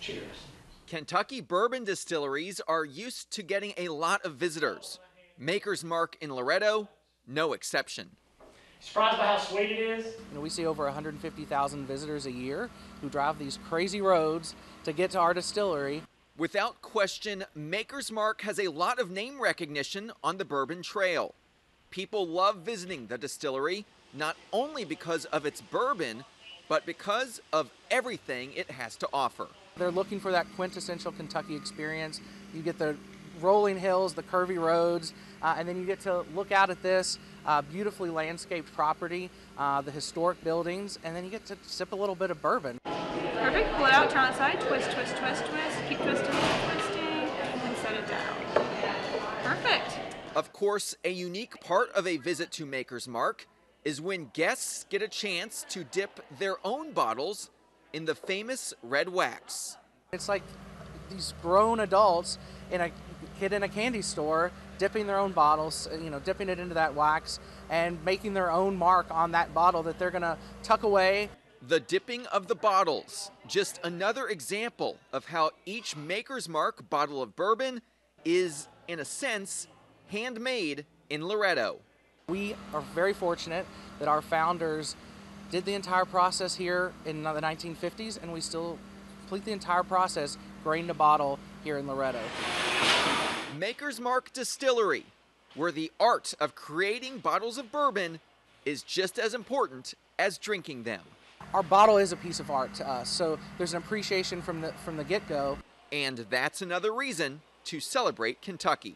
Cheers. Kentucky bourbon distilleries are used to getting a lot of visitors. Maker's Mark in Loretto, no exception. Surprised by how sweet it is? We see over 150,000 visitors a year who drive these crazy roads to get to our distillery. Without question, Maker's Mark has a lot of name recognition on the Bourbon Trail. People love visiting the distillery, not only because of its bourbon, but because of everything it has to offer. They're looking for that quintessential Kentucky experience. You get the rolling hills, the curvy roads, and then you get to look out at this beautifully landscaped property, the historic buildings, and then you get to sip a little bit of bourbon. Perfect. Pull it out, turn on its side, twist, twist, twist, twist. Keep twisting, keep twisting, and set it down. Perfect. Of course, a unique part of a visit to Maker's Mark is when guests get a chance to dip their own bottles in the famous red wax. It's like these grown adults in a kid in a candy store dipping their own bottles, dipping it into that wax and making their own mark on that bottle that they're gonna tuck away. The dipping of the bottles, just another example of how each Maker's Mark bottle of bourbon is, in a sense, handmade in Loretto. We are very fortunate that our founders did the entire process here in the 1950s, and we still complete the entire process grain to bottle here in Loretto. Maker's Mark Distillery, where the art of creating bottles of bourbon is just as important as drinking them. Our bottle is a piece of art to us, so there's an appreciation from the get-go. And that's another reason to celebrate Kentucky.